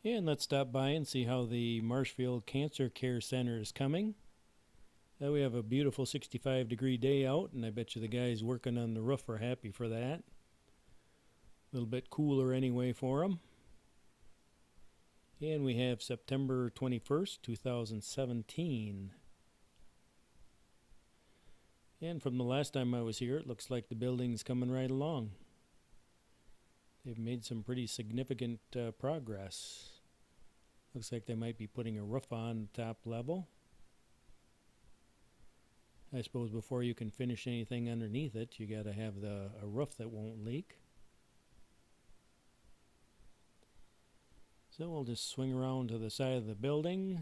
And let's stop by and see how the Marshfield Cancer Care Center is coming. We have a beautiful 65-degree day out, and I bet you the guys working on the roof are happy for that. A little bit cooler anyway for them. And we have September 21st, 2017. And from the last time I was here, it looks like the building's coming right along. They've made some pretty significant progress. Looks like they might be putting a roof on the top level. I suppose before you can finish anything underneath it, you got to have a roof that won't leak. So we'll just swing around to the side of the building.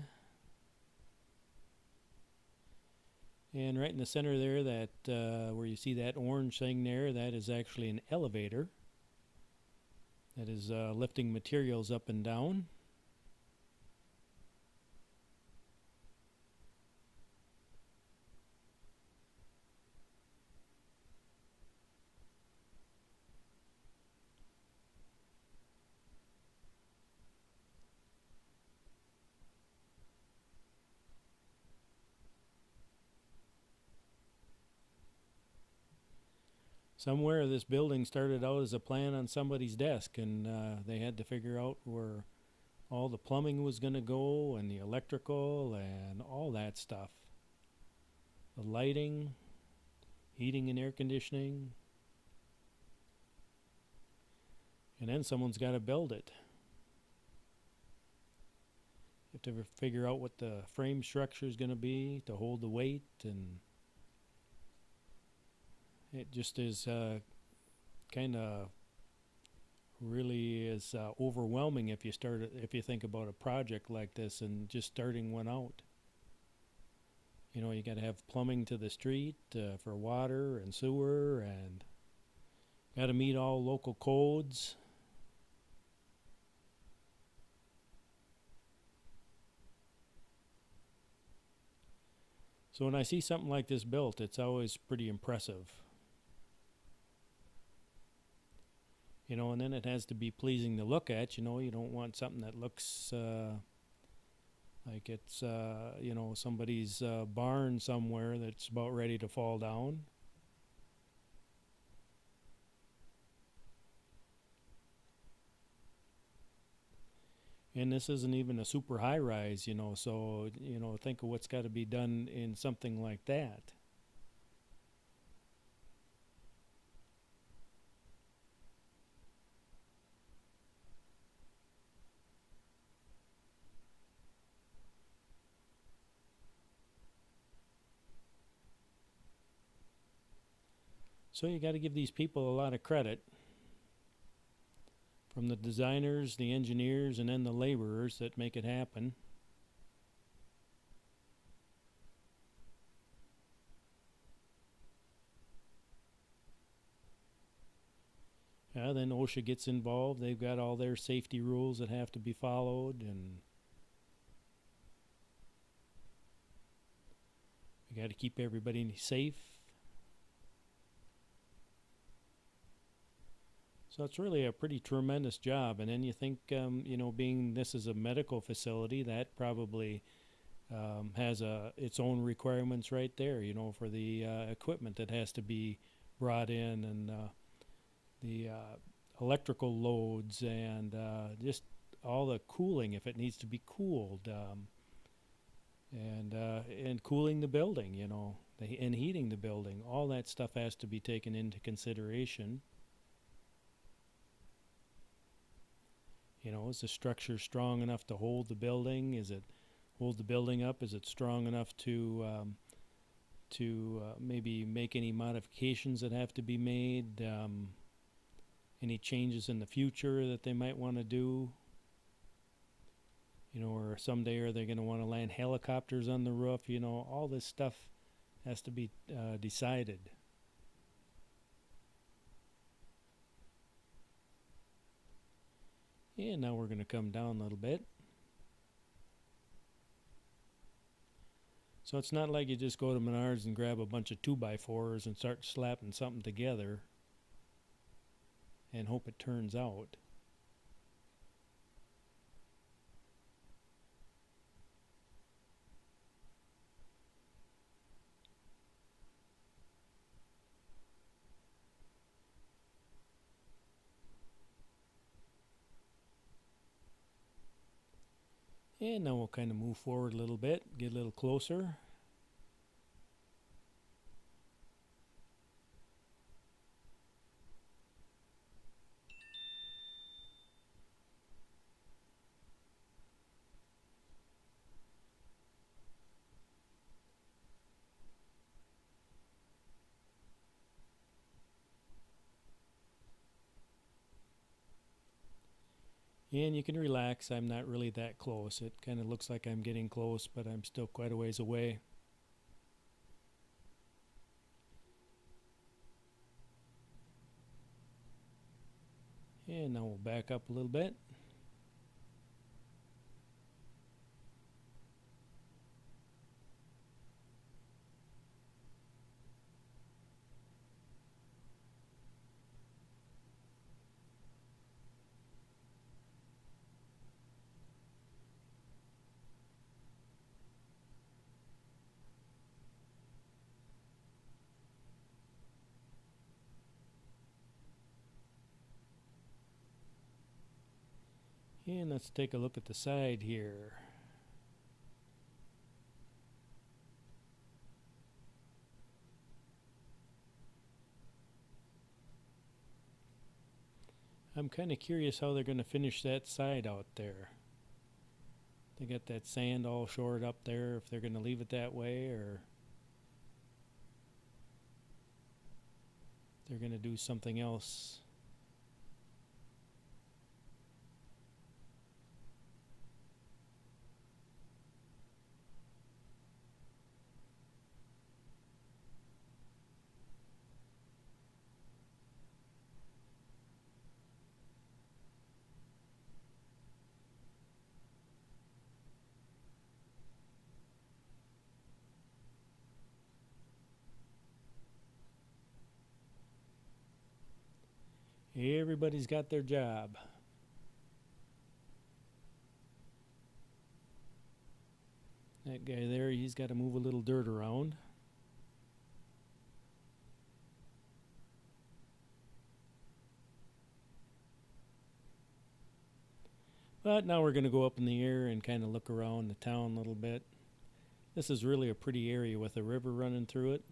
And right in the center there, that where you see that orange thing there, that is actually an elevator that is lifting materials up and down. Somewhere this building started out as a plan on somebody's desk, and they had to figure out where all the plumbing was going to go and the electrical and all that stuff. The lighting, heating and air conditioning. And then someone's got to build it. You have to figure out what the frame structure is going to be to hold the weight, and it just is kind of really is overwhelming if you think about a project like this and just starting one out. You know, you got to have plumbing to the street for water and sewer, and got to meet all local codes. So when I see something like this built, it's always pretty impressive. You know, and then it has to be pleasing to look at. You know, you don't want something that looks like it's, you know, somebody's barn somewhere that's about ready to fall down. And this isn't even a super high rise, you know, so, you know, think of what's got to be done in something like that. So you got to give these people a lot of credit, from the designers, the engineers, and then the laborers that make it happen. Then OSHA gets involved. They've got all their safety rules that have to be followed, and we got to keep everybody safe. So it's really a pretty tremendous job. And then you think, you know, being this is a medical facility, that probably has its own requirements right there, you know, for the equipment that has to be brought in, and the electrical loads, and just all the cooling if it needs to be cooled, and cooling the building, you know, and heating the building. All that stuff has to be taken into consideration. You know, is the structure strong enough to hold the building? Is it hold the building up? Is it strong enough to maybe make any modifications that have to be made? Any changes in the future that they might want to do? You know, or someday are they going to want to land helicopters on the roof? You know, all this stuff has to be decided. And now we're going to come down a little bit. So it's not like you just go to Menards and grab a bunch of 2x4s and start slapping something together and hope it turns out. And now we'll kind of move forward a little bit, get a little closer. And you can relax, I'm not really that close. It kind of looks like I'm getting close, but I'm still quite a ways away. And now we'll back up a little bit. And let's take a look at the side here. I'm kind of curious how they're going to finish that side out there. They got that sand all shored up there, if they're going to leave it that way or they're going to do something else. Everybody's got their job. That guy there, he's got to move a little dirt around. But now we're going to go up in the air and kind of look around the town a little bit. This is really a pretty area with a river running through it.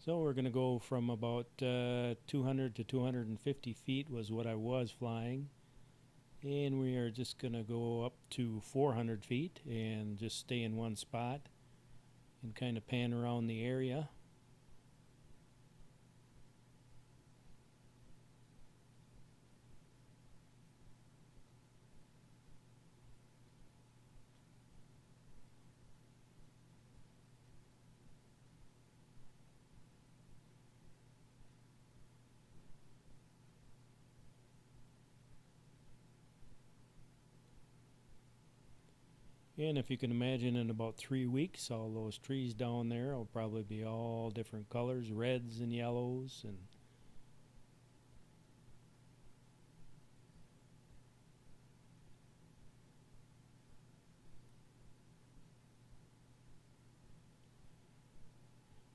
So we're going to go from about 200 to 250 feet was what I was flying. And we are just going to go up to 400 feet and just stay in one spot and kind of pan around the area. And if you can imagine, in about 3 weeks, all those trees down there will probably be all different colors, reds and yellows. And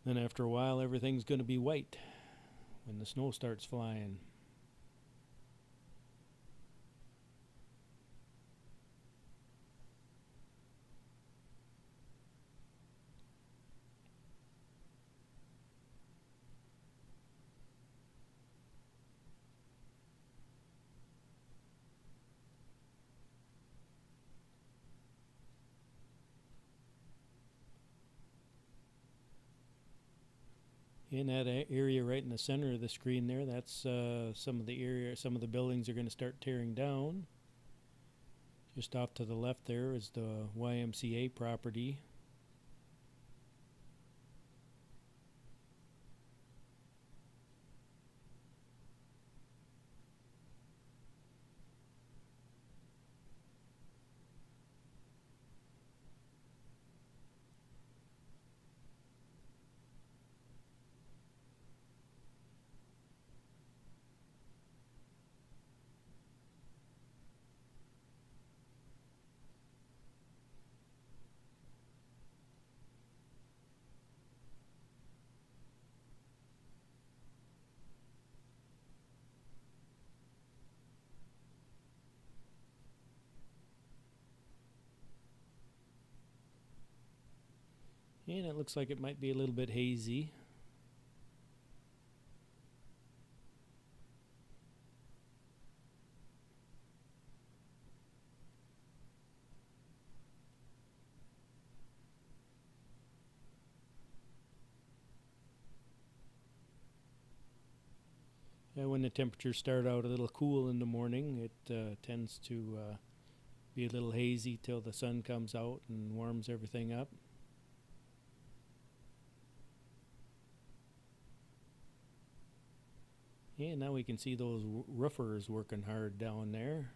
then after a while, everything's going to be white when the snow starts flying. In that area right in the center of the screen there, that's some of the buildings are going to start tearing down. Just off to the left there is the YMCA property. And it looks like it might be a little bit hazy. When the temperatures start out a little cool in the morning, it tends to be a little hazy till the sun comes out and warms everything up. And now we can see those roofers working hard down there.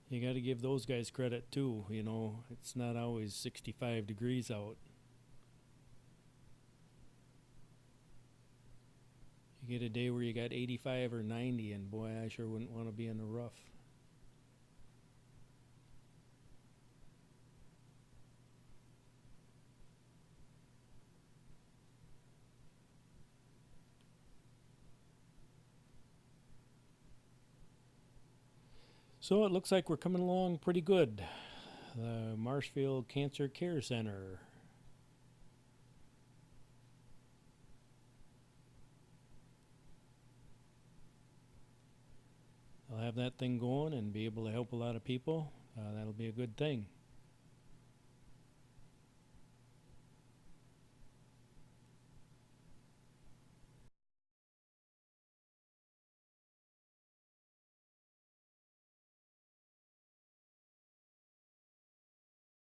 You got to give those guys credit too, you know, it's not always 65 degrees out. You get a day where you got 85 or 90, and boy, I sure wouldn't want to be in the rough. So it looks like we're coming along pretty good. The Marshfield Cancer Care Center. I'll have that thing going and be able to help a lot of people. That'll be a good thing.